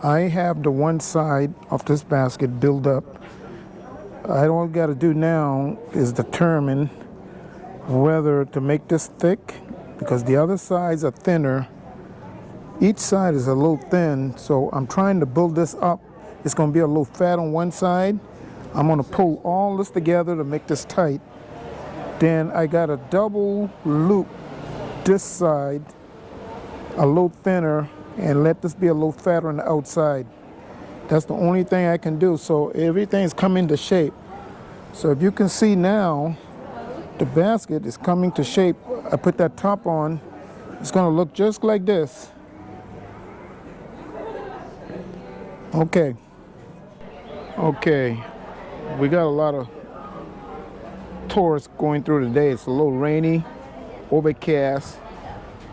I have the one side of this basket built up. All I got to do now is determine whether to make this thick, because the other sides are thinner. Each side is a little thin, so I'm trying to build this up. It's going to be a little fat on one side. I'm going to pull all this together to make this tight. Then I got to double loop this side a little thinner and let this be a little fatter on the outside. That's the only thing I can do. So everything's coming to shape. So if you can see now, the basket is coming to shape. I put that top on. It's going to look just like this. Okay. Okay. We got a lot of tourists going through today. It's a little rainy, overcast,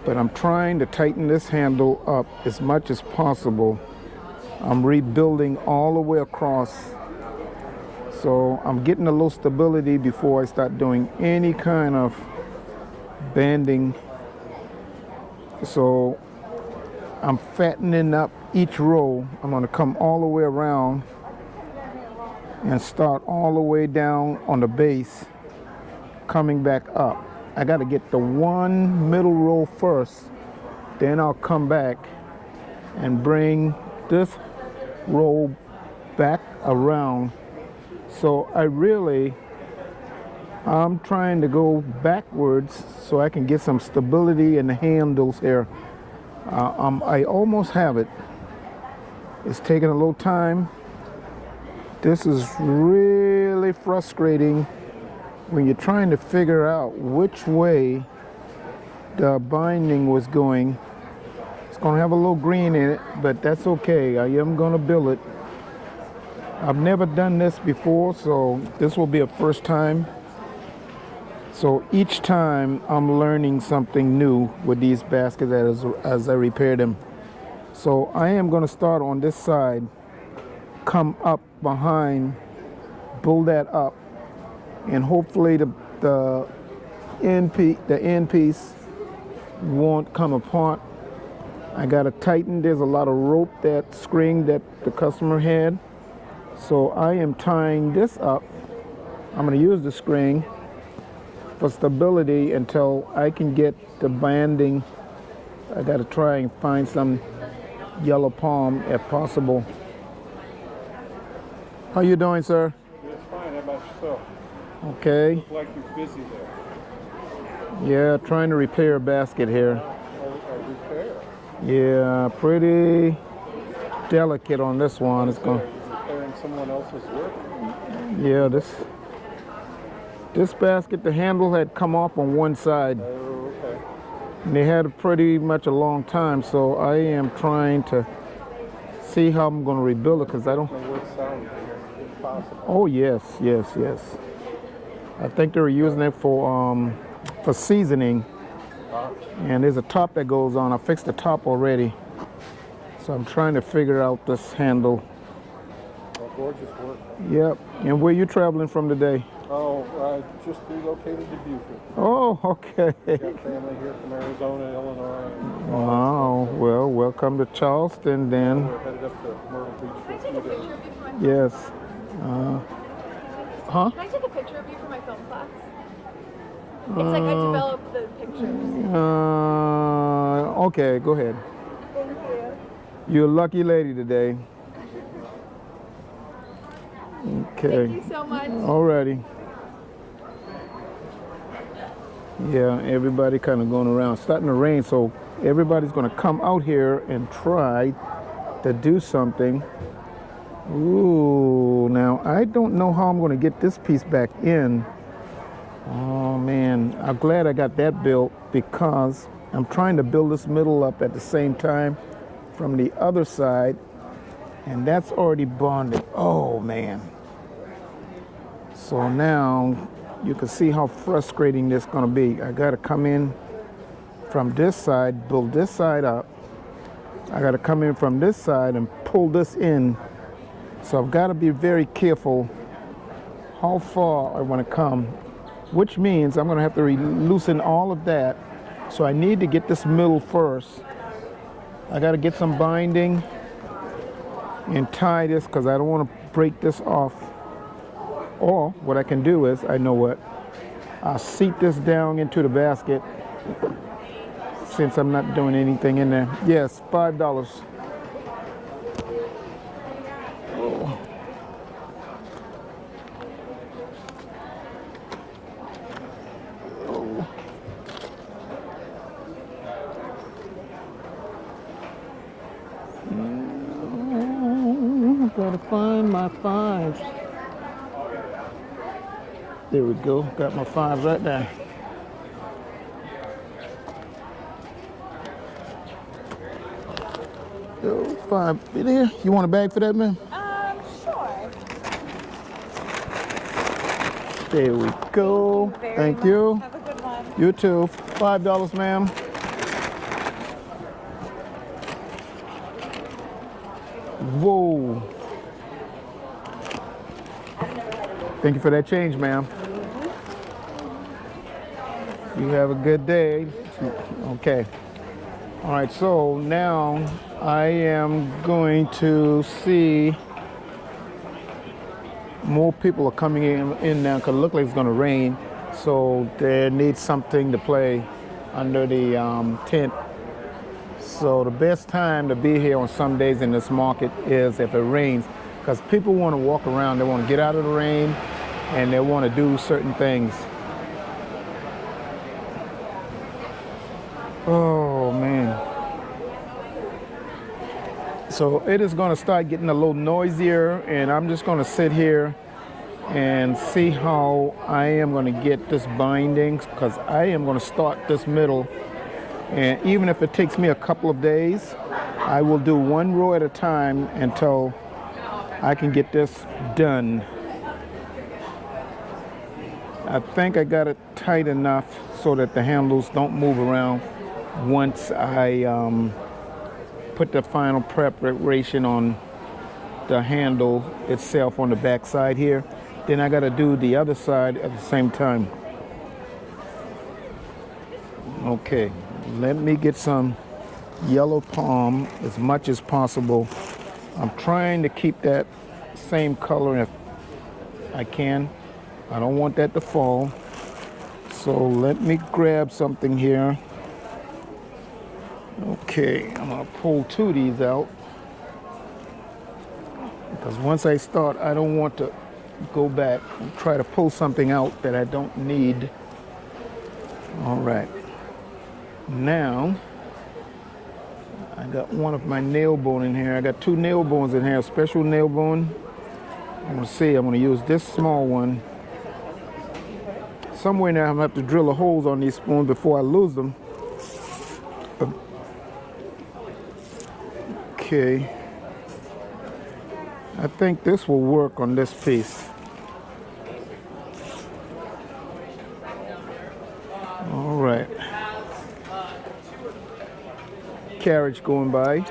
but I'm trying to tighten this handle up as much as possible. I'm rebuilding all the way across. So I'm getting a little stability before I start doing any kind of banding. So I'm fattening up each row. I'm going to come all the way around and start all the way down on the base, coming back up. I got to get the one middle row first, then I'll come back and bring this row back around. So I'm trying to go backwards so I can get some stability in the handles here. I almost have it. It's taking a little time. This is really frustrating when you're trying to figure out which way the binding was going. It's going to have a little green in it, but that's okay. I am going to build it. I've never done this before, so this will be a first time. So each time I'm learning something new with these baskets as I repair them. So I am going to start on this side, come up behind, build that up, and hopefully the end piece won't come apart. I got to tighten. There's a lot of rope, that string that the customer had. So I am tying this up. I'm going to use the string for stability until I can get the banding. I got to try and find some yellow palm if possible. How you doing, sir? It's fine. How about yourself? Okay. You look like you're busy there. Yeah, trying to repair a basket here. A repair? Yeah, pretty delicate on this one. It's going. Repairing someone else's work? Yeah, this basket, the handle had come off on one side. Oh, okay. And they had pretty much a long time, so I am trying to see how I'm going to rebuild it, because I don't. It would sound impossible. Oh yes. I think they were using it for seasoning. And there's a top that goes on. I fixed the top already, so I'm trying to figure out this handle. Well, gorgeous work. Yep. And where you traveling from today? Oh, I just relocated to Beaufort. Oh, okay. Got family here from Arizona, Illinois. Wow. Well, welcome to Charleston then. We're headed up to Myrtle Beach for a few days. Yes. Huh? Can I take a picture of you for my film class? It's like I developed the pictures. Okay, go ahead. Thank you. You're a lucky lady today. Okay. Thank you so much. Alrighty. Yeah, everybody kind of going around. It's starting to rain, so everybody's going to come out here and try to do something. Ooh, now I don't know how I'm going to get this piece back in. Oh man, I'm glad I got that built, because I'm trying to build this middle up at the same time from the other side, and that's already bonded. Oh man. So now you can see how frustrating this is going to be. I got to come in from this side, build this side up. I got to come in from this side and pull this in. So I've got to be very careful how far I want to come, which means I'm going to have to loosen all of that. So I need to get this middle first. I got to get some binding and tie this because I don't want to break this off. Or what I can do is, I know what, I'll seat this down into the basket since I'm not doing anything in there. Yes, $5. Oh. Oh. Gotta find my fives. There we go. Got my fives right there. Oh, five. You there? You want a bag for that, man? Sure. There we go. Thank you. Have a good one. You too. $5, ma'am. Whoa. Thank you for that change, ma'am. You have a good day. Okay. All right, so now I am going to see more people are coming in now because it looks like it's going to rain. So they need something to play under the tent. So the best time to be here on some days in this market is if it rains, because people want to walk around, they want to get out of the rain, and they want to do certain things. Oh man. So it is going to start getting a little noisier, and I'm just going to sit here and see how I am going to get this binding, because I am going to start this middle. And even if it takes me a couple of days, I will do one row at a time until I can get this done. I think I got it tight enough so that the handles don't move around once I put the final preparation on the handle itself on the back side here. Then I got to do the other side at the same time. Okay, let me get some yellow palm as much as possible. I'm trying to keep that same color if I can. I don't want that to fall. So let me grab something here. Okay, I'm gonna pull two of these out, because once I start, I don't want to go back and try to pull something out that I don't need. All right. Now, I got one of my nail bone in here. I got two nail bones in here, a special nail bone. I'm gonna see, I'm gonna use this small one. Somewhere now I'm gonna have to drill the holes on these spoons before I lose them. Okay. I think this will work on this piece. All right. Carriage going by.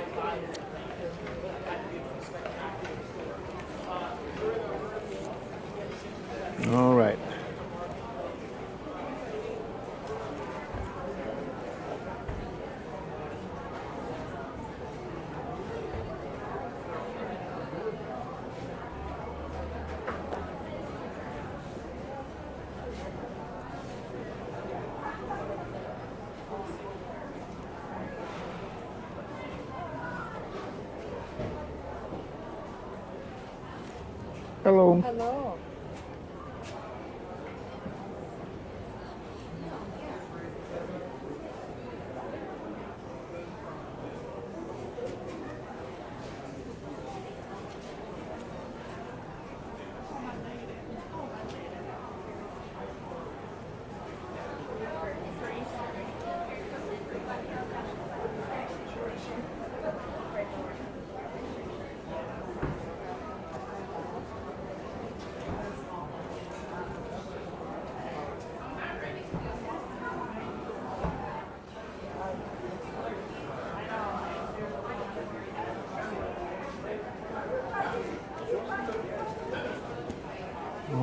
All right. Hello. Hello.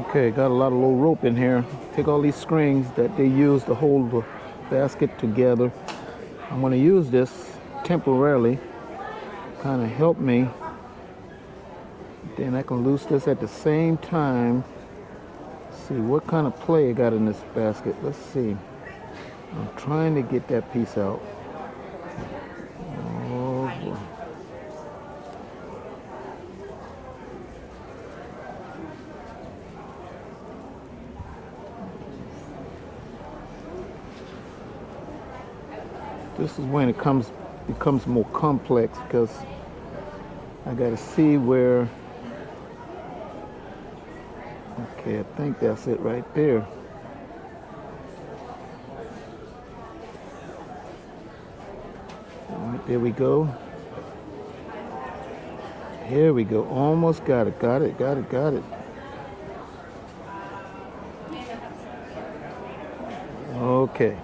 Okay, got a lot of little rope in here. Take all these strings that they use to hold the basket together. I'm going to use this temporarily, kind of help me Then I can loose this at the same time. See what kind of play I got in this basket. Let's see. I'm trying to get that piece out. Oh boy. This is when it becomes more complex because I got to see where. Okay, I think that's it right there. All right, there we go. Here we go. Almost got it. Got it. Got it. Got it. Okay.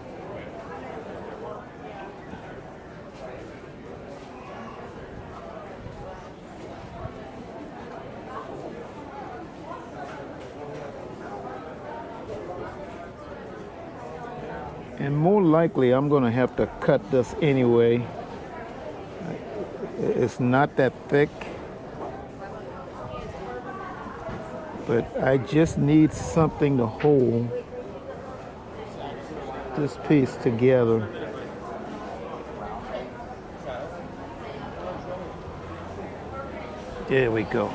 And more likely, I'm going to have to cut this anyway. It's not that thick, but I just need something to hold this piece together. There we go.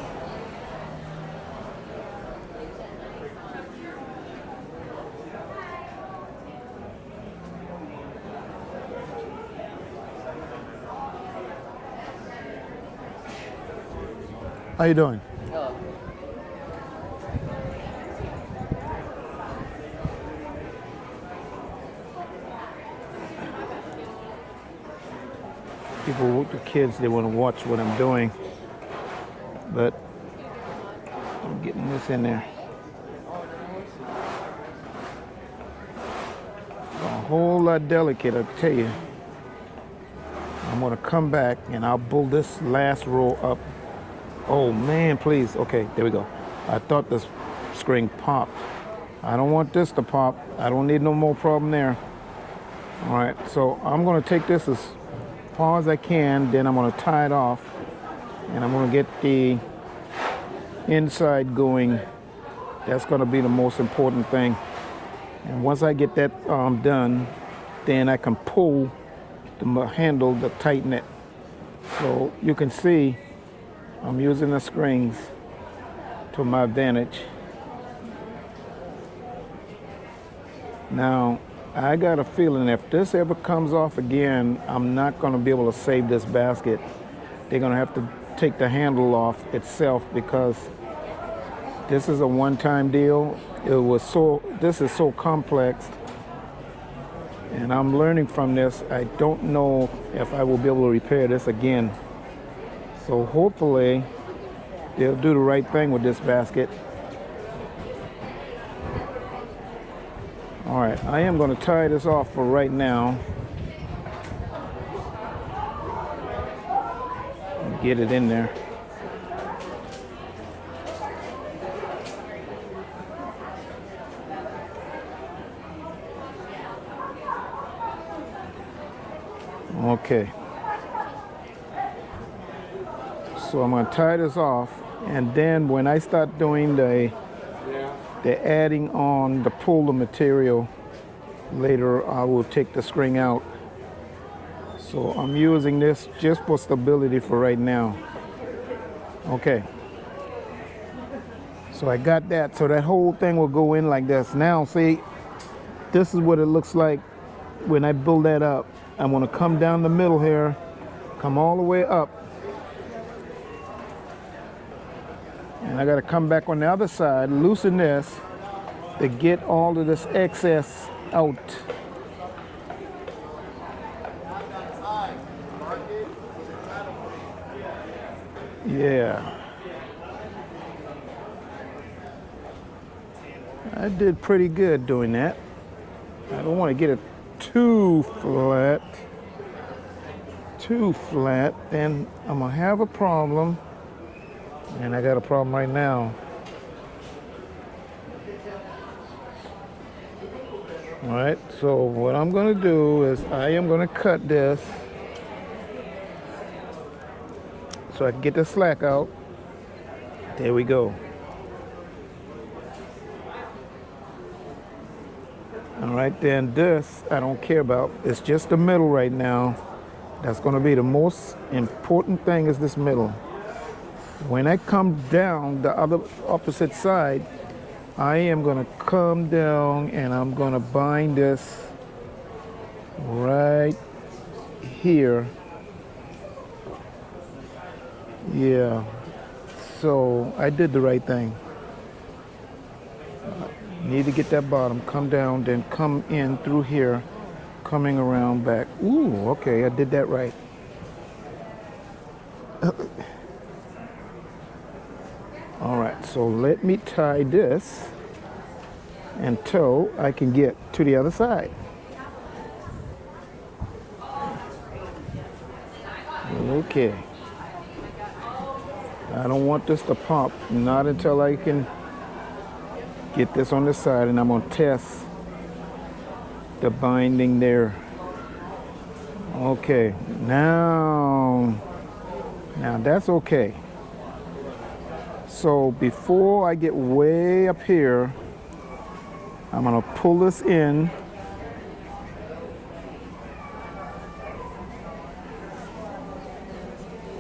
How you doing? Hello. People, the kids, they want to watch what I'm doing, but I'm getting this in there. A whole lot delicate, I tell you. I'm gonna come back and I'll pull this last row up. Oh man, please. Okay, there we go. I thought this string popped. I don't want this to pop. I don't need no more problem there. All right, so I'm gonna take this as far as I can, then I'm gonna tie it off, and I'm gonna get the inside going. That's gonna be the most important thing. And once I get that done, then I can pull the handle to tighten it. So you can see I'm using the strings to my advantage. Now, I got a feeling if this ever comes off again, I'm not going to be able to save this basket. They're going to have to take the handle off itself because this is a one-time deal. This is so complex, and I'm learning from this. I don't know if I will be able to repair this again. So hopefully they'll do the right thing with this basket. All right, I am going to tie this off for right now. Get it in there. Okay. So I'm going to tie this off, and then when I start doing the adding on the pull material later, I will take the string out. So I'm using this just for stability for right now. Okay. So I got that. So that whole thing will go in like this. Now see, this is what it looks like when I build that up. I'm going to come down the middle here, come all the way up. And I got to come back on the other side, loosen this to get all of this excess out. Yeah. I did pretty good doing that. I don't want to get it too flat. Then I'm going to have a problem. And I got a problem right now. All right, so what I'm going to do is I am going to cut this so I can get the slack out. There we go. All right, then this I don't care about. It's just the middle right now. That's going to be the most important thing is this middle. When I come down the other opposite side, I am going to come down and I'm going to bind this right here. Yeah, so I did the right thing. Need to get that bottom, come down, then come in through here, coming around back. Ooh, okay, I did that right. All right, so let me tie this until I can get to the other side. Okay. I don't want this to pop, not until I can get this on the side, and I'm going to test the binding there. Okay, now that's okay. So before I get way up here, I'm going to pull this in.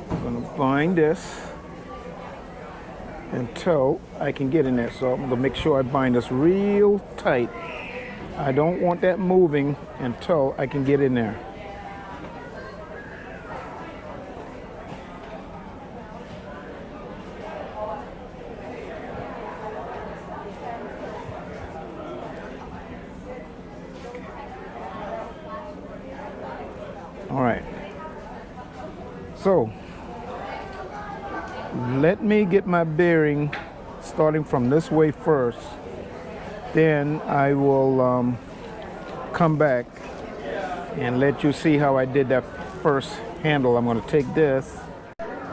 I'm going to bind this until I can get in there. So I'm going to make sure I bind this real tight. I don't want that moving until I can get in there. All right. So let me get my bearing starting from this way first. Then I will come back and let you see how I did that first handle. I'm going to take this.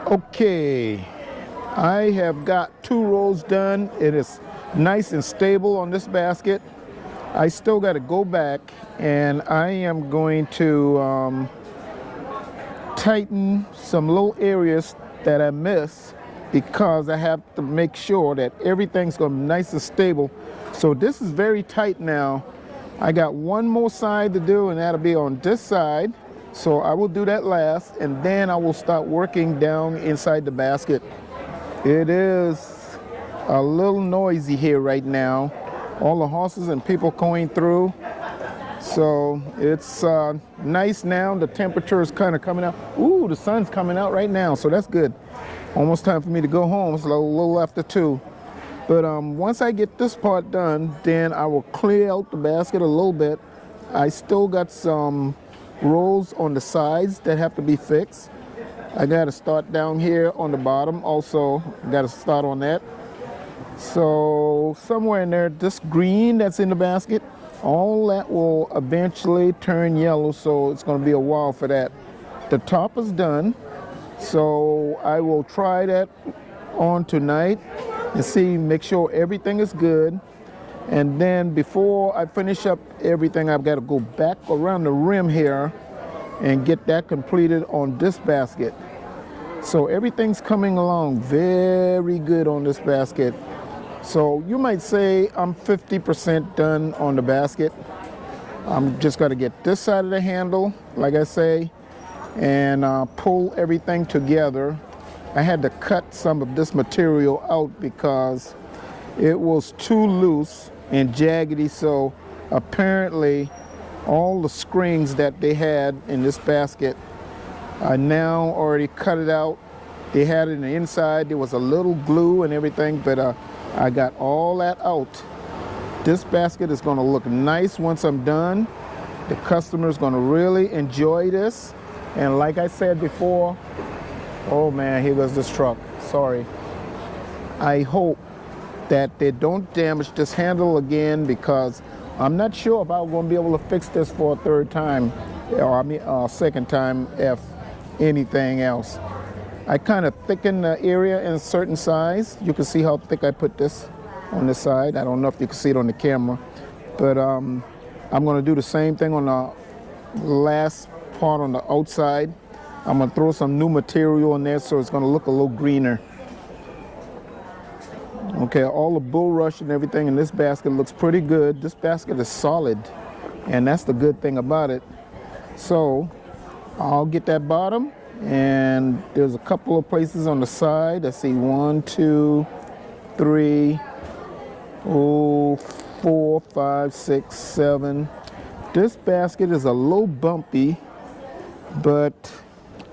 Okay, I have got 2 rows done. It is nice and stable on this basket. I still got to go back and I am going to tighten some little areas that I missed, because I have to make sure that everything's going to be nice and stable. So this is very tight now. I got one more side to do, and that'll be on this side. So I will do that last, and then I will start working down inside the basket. It is a little noisy here right now. All the horses and people going through. So it's nice now. The temperature is kind of coming out. Ooh, the sun's coming out right now, so that's good. Almost time for me to go home. It's a little after 2. But once I get this part done, then I will clear out the basket a little bit. I still got some rolls on the sides that have to be fixed. I got to start down here on the bottom. Also, got to start on that. So somewhere in there, this green that's in the basket, all that will eventually turn yellow, so it's going to be a while for that. The top is done, so I will try that on tonight and see, make sure everything is good. And then before I finish up everything, I've got to go back around the rim here and get that completed on this basket. So everything's coming along very good on this basket. So you might say I'm 50% done on the basket. I'm just going to get this side of the handle, like I say, and pull everything together. I had to cut some of this material out because it was too loose and jaggedy. So apparently all the screens that they had in this basket, I now already cut it out. They had it in the inside. There was a little glue and everything, but I got all that out. This basket is going to look nice once I'm done. The customer is going to really enjoy this. And like I said before, oh man, here goes this truck. Sorry. I hope that they don't damage this handle again, because I'm not sure if I'm going to be able to fix this for a 3rd time, or I mean 2nd time, if anything else. I kind of thicken the area in a certain size. You can see how thick I put this on this side. I don't know if you can see it on the camera, but I'm going to do the same thing on the last part on the outside. I'm going to throw some new material in there so it's going to look a little greener. Okay, all the bulrush and everything in this basket looks pretty good. This basket is solid, and that's the good thing about it. So I'll get that bottom, and there's a couple of places on the side. I see 1, 2, 3, 4, 5, 6, 7. This basket is a little bumpy, but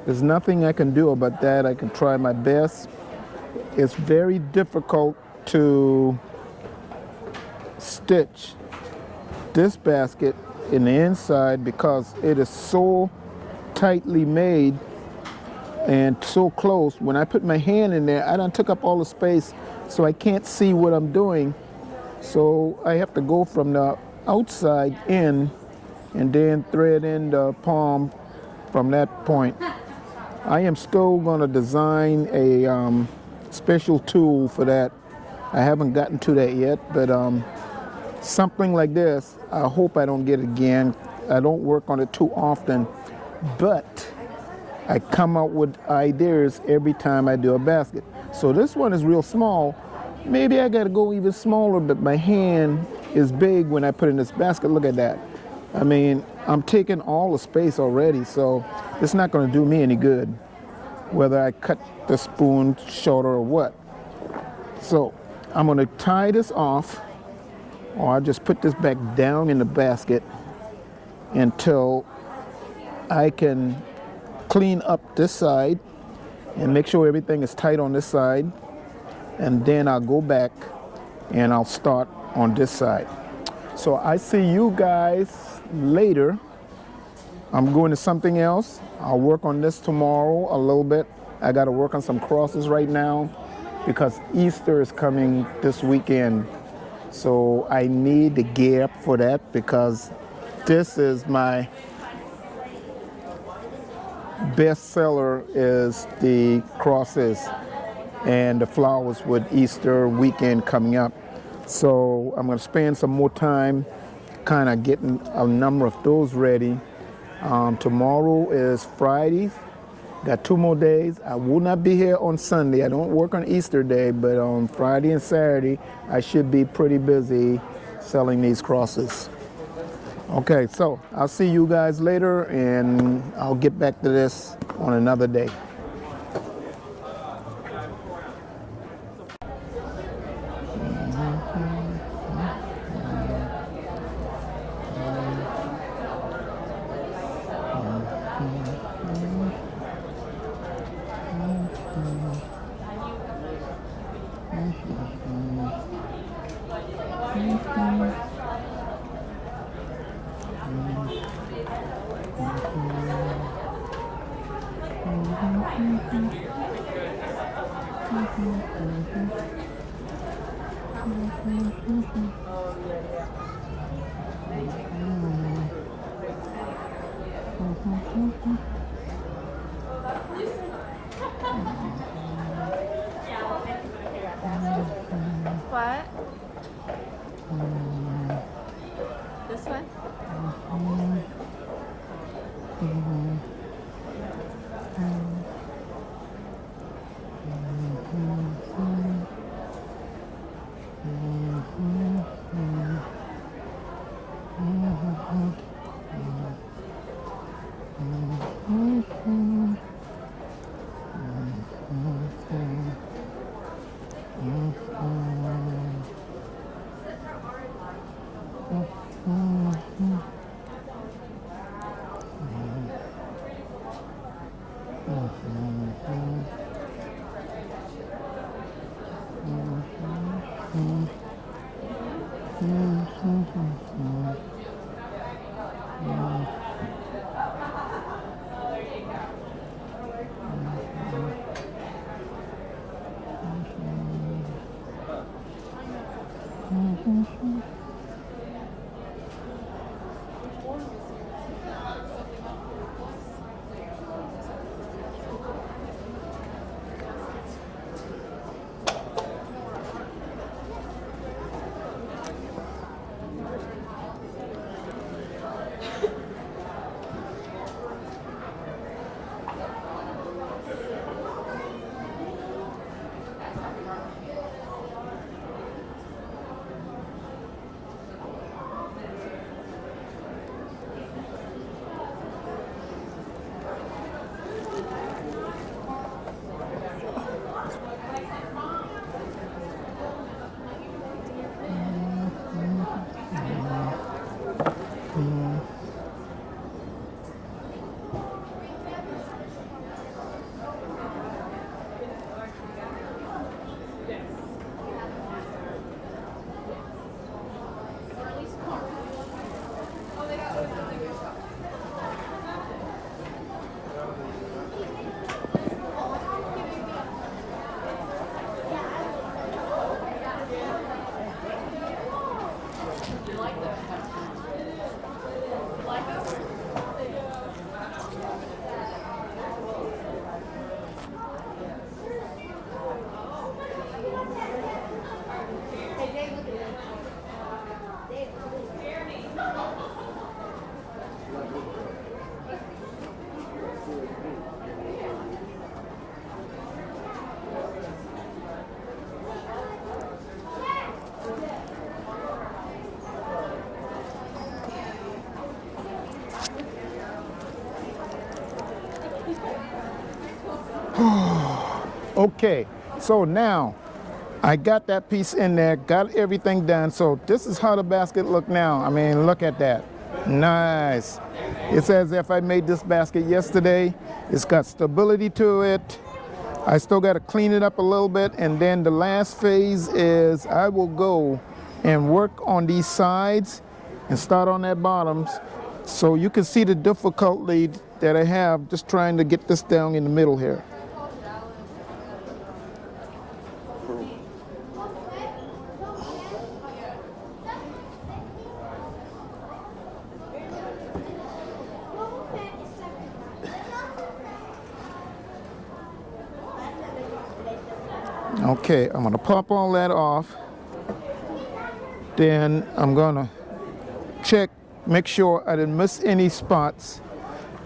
there's nothing I can do about that. I can try my best. It's very difficult to stitch this basket in the inside because it is so tightly made and so close. When I put my hand in there, I done took up all the space, so I can't see what I'm doing. So I have to go from the outside in and then thread in the palm from that point. I am still going to design a special tool for that. I haven't gotten to that yet, but something like this, I hope I don't get again. I don't work on it too often, but I come up with ideas every time I do a basket. So this one is real small. Maybe I got to go even smaller, but my hand is big when I put in this basket. Look at that. I mean, I'm taking all the space already, so it's not going to do me any good, whether I cut the spoon shorter or what. So I'm going to tie this off, or I'll just put this back down in the basket until I can clean up this side and make sure everything is tight on this side, and then I'll go back and I'll start on this side. So I see you guys later. I'm going to something else. I'll work on this tomorrow a little bit. I got to work on some crosses right now because Easter is coming this weekend. So I need to gear up for that because this is my best seller, is the crosses and the flowers with Easter weekend coming up. So I'm going to spend some more time kind of getting a number of those ready. Tomorrow is Friday. Got 2 more days. I will not be here on Sunday. I don't work on Easter Day, but on Friday and Saturday, I should be pretty busy selling these crosses. Okay, so I'll see you guys later, and I'll get back to this on another day. What? This one? Okay, so now I got that piece in there, got everything done. So this is how the basket look now. I mean, look at that. Nice. It's as if I made this basket yesterday. It's got stability to it. I still got to clean it up a little bit. And then the last phase is I will go and work on these sides and start on that bottoms. So you can see the difficulty that I have just trying to get this down in the middle here. Okay, I'm gonna pop all that off. Then I'm gonna check, make sure I didn't miss any spots.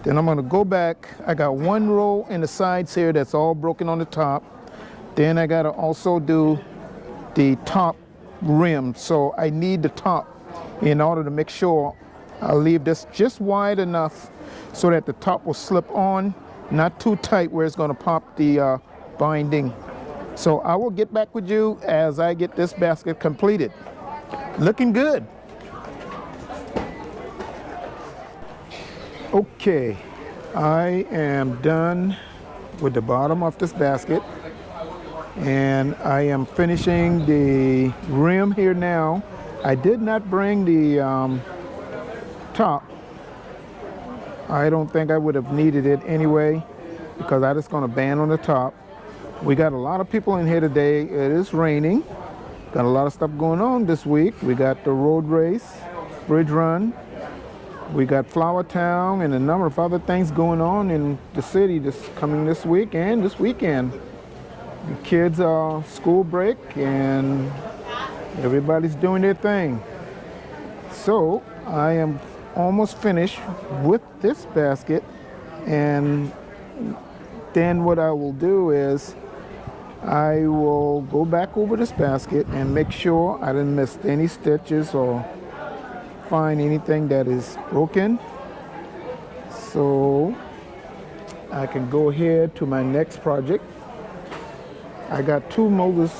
Then I'm gonna go back. I got one row in the sides here that's all broken on the top. Then I gotta also do the top rim. So I need the top in order to make sure I leave this just wide enough so that the top will slip on, not too tight where it's gonna pop the binding. So I will get back with you as I get this basket completed. Looking good. Okay, I am done with the bottom of this basket, and I am finishing the rim here now. I did not bring the top. I don't think I would have needed it anyway because I'm just going to band on the top. We got a lot of people in here today. It is raining. Got a lot of stuff going on this week. We got the road race, bridge run. We got Flower Town and a number of other things going on in the city coming this week and this weekend. The kids are school break and everybody's doing their thing. So I am almost finished with this basket, and then what I will do is I will go back over this basket and make sure I didn't miss any stitches or find anything that is broken, so I can go ahead to my next project. I got two Movavi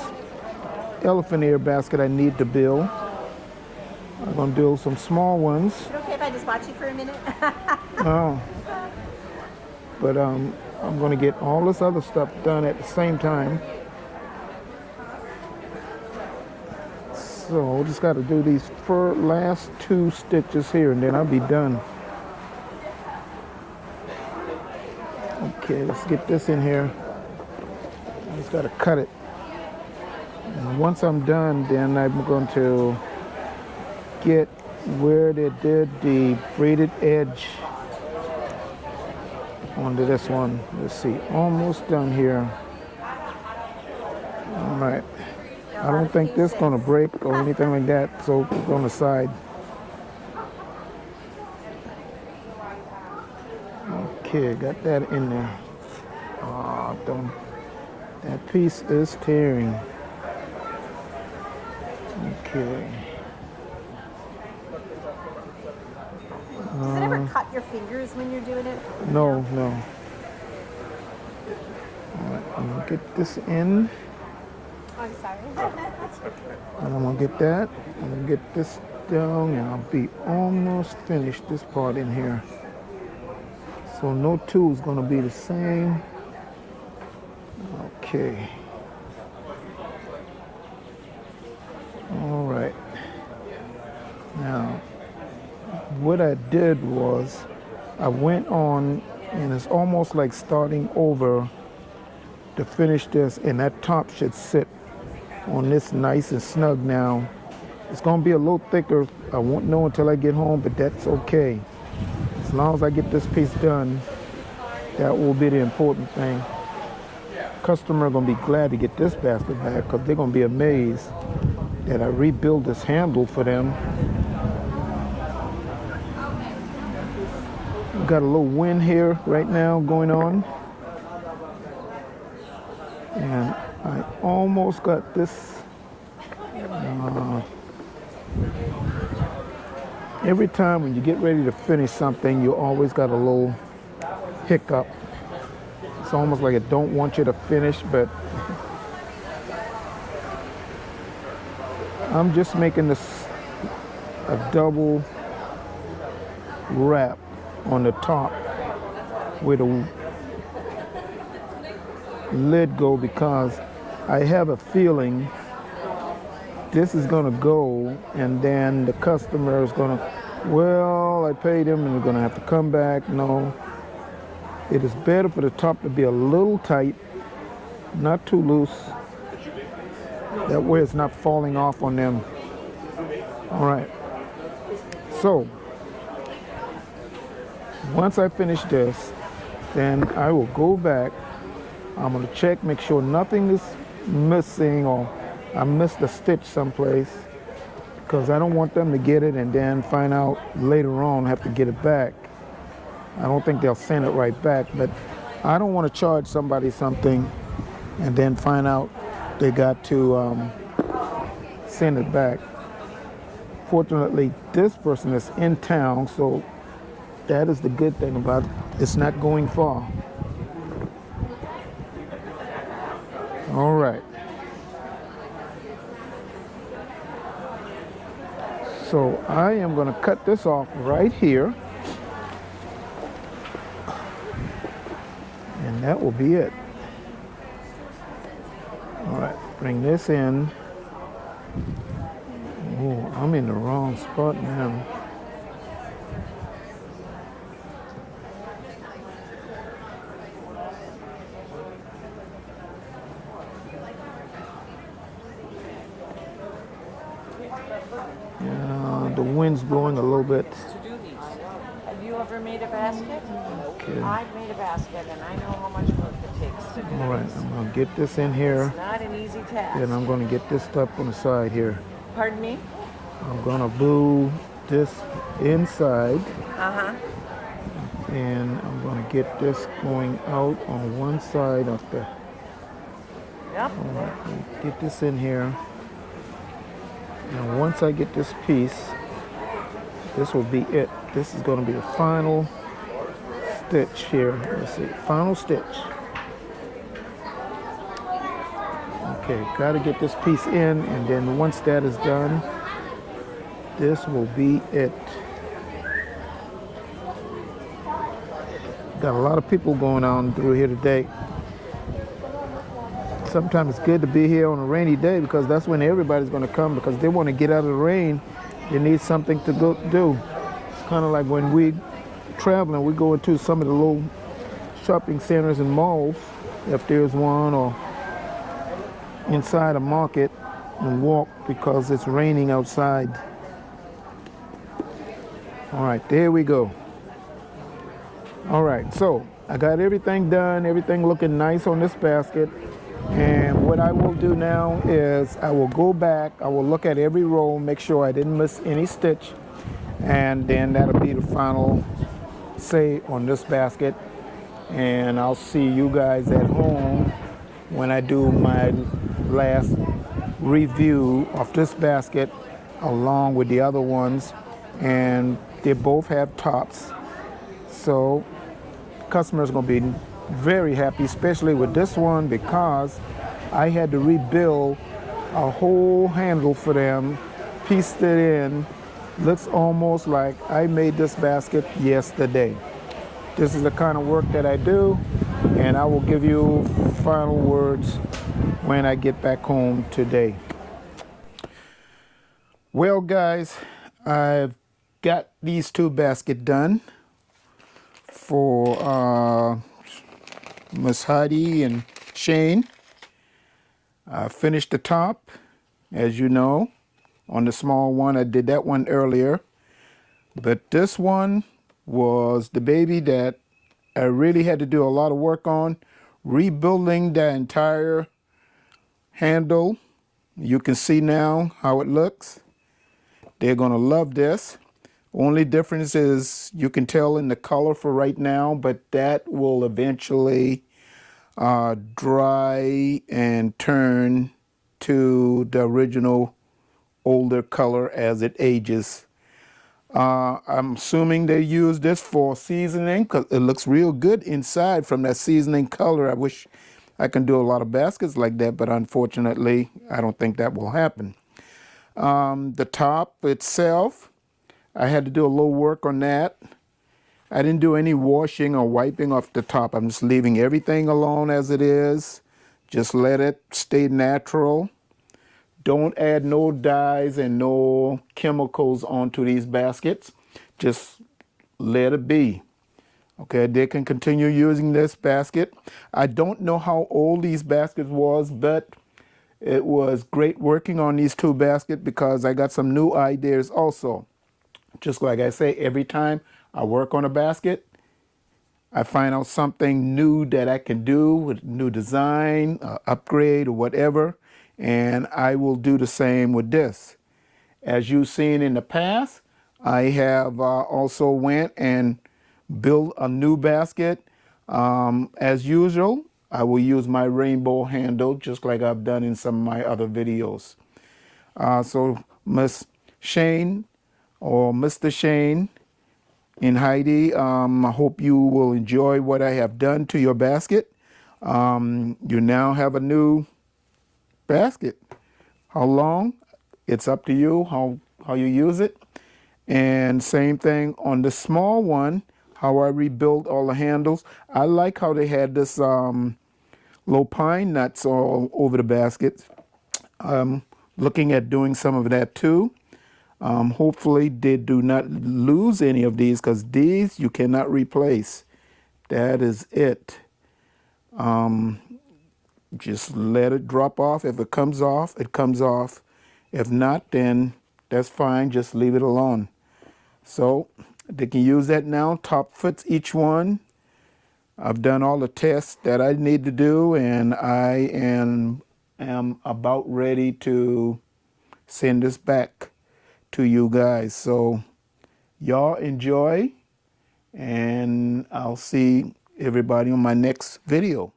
elephant ear basket I need to build. I'm gonna build some small ones. Is it okay if I just watch you for a minute? Oh. But I'm gonna get all this other stuff done at the same time. So just got to do these last two stitches here, and then I'll be done. Okay, let's get this in here. I just got to cut it. And once I'm done, then I'm going to get where they did the braided edge onto this one. Let's see, almost done here. All right. I don't think this is going to break or anything like that, so go on the side. Okay, got that in there. Oh, that piece is tearing. Okay. Does it ever cut your fingers when you're doing it? No, no. All right, I'm going to get this in. I'm sorry. And I'm gonna get that. I'm gonna get this down, and I'll be almost finished this part in here. So no two is gonna be the same. Okay. All right. Now, what I did was I went on, and it's almost like starting over to finish this, and that top should sit on this nice and snug now. It's gonna be a little thicker. I won't know until I get home, but that's okay. As long as I get this piece done, that will be the important thing. Customer gonna be glad to get this basket back because they're gonna be amazed that I rebuilt this handle for them. Got a little wind here right now going on. And I almost got this. Every time when you get ready to finish something, you always got a little hiccup. It's almost like it don't want you to finish, but I'm just making this a double wrap on the top where the lid go, because I have a feeling this is gonna go and then the customer is gonna, well, I paid him and they're gonna have to come back. No, it is better for the top to be a little tight, not too loose. That way it's not falling off on them. All right, so once I finish this, then I will go back. I'm gonna check, make sure nothing is missing or I missed a stitch someplace, because I don't want them to get it and then find out later on have to get it back. I don't think they'll send it right back, but I don't want to charge somebody something and then find out they got to send it back. Fortunately, this person is in town, so that is the good thing about it. It's not going far. All right. So I am going to cut this off right here. And that will be it. All right, bring this in. Oh, I'm in the wrong spot now. The wind's blowing a little bit. To do these. Have you ever made a basket? Okay. I've made a basket and I know how much work it takes to do All right, these. I'm going to get this in here. It's not an easy task. Then I'm going to get this stuff on the side here. Pardon me? I'm going to glue this inside. Uh-huh. And I'm going to get this going out on one side of the... Yep. All right, get this in here. Now once I get this piece, this will be it. This is going to be the final stitch here. Let's see, final stitch. Okay, got to get this piece in, and then once that is done, this will be it. Got a lot of people going on through here today. Sometimes it's good to be here on a rainy day because that's when everybody's going to come, because they want to get out of the rain. They need something to go do. It's kind of like when we traveling, we go into some of the little shopping centers and malls, if there's one, or inside a market and walk because it's raining outside. All right, there we go. All right, so I got everything done, everything looking nice on this basket. And what I will do now is I will go back, I will look at every row, make sure I didn't miss any stitch, and then that'll be the final say on this basket. And I'll see you guys at home when I do my last review of this basket along with the other ones. And they both have tops, so customers are going to be very happy, especially with this one, because I had to rebuild a whole handle for them, pieced it in. Looks almost like I made this basket yesterday. This is the kind of work that I do, and I will give you final words when I get back home today. Well, guys, I've got these two baskets done for Miss Heidi and Shane. I finished the top, as you know, on the small one. I did that one earlier, but this one was the baby that I really had to do a lot of work on, rebuilding the entire handle. You can see now how it looks. They're gonna love this. Only difference is you can tell in the color for right now, but that will eventually dry and turn to the original older color as it ages. I'm assuming they use this for seasoning because it looks real good inside from that seasoning color. I wish I can do a lot of baskets like that, but unfortunately, I don't think that will happen. The top itself, I had to do a little work on that. I didn't do any washing or wiping off the top. I'm just leaving everything alone as it is. Just let it stay natural. Don't add no dyes and no chemicals onto these baskets. Just let it be. Okay, they can continue using this basket. I don't know how old these baskets was, but it was great working on these two baskets because I got some new ideas also. Just like I say, every time I work on a basket, I find out something new that I can do with new design, upgrade, or whatever, and I will do the same with this. As you've seen in the past, I have also went and built a new basket. As usual, I will use my rainbow handle just like I've done in some of my other videos. So Miss Shane or Mr. Shane and Heidi, I hope you will enjoy what I have done to your basket. You now have a new basket. How long? It's up to you how you use it. And same thing on the small one, how I rebuilt all the handles. I like how they had this low pine nuts all over the basket. Looking at doing some of that too. Hopefully they do not lose any of these because these you cannot replace. That is it. Just let it drop off. If it comes off, it comes off. If not, then that's fine. Just leave it alone. So they can use that now. Top fits each one. I've done all the tests that I need to do, and I am about ready to send this back to you guys. So y'all enjoy, and I'll see everybody on my next video.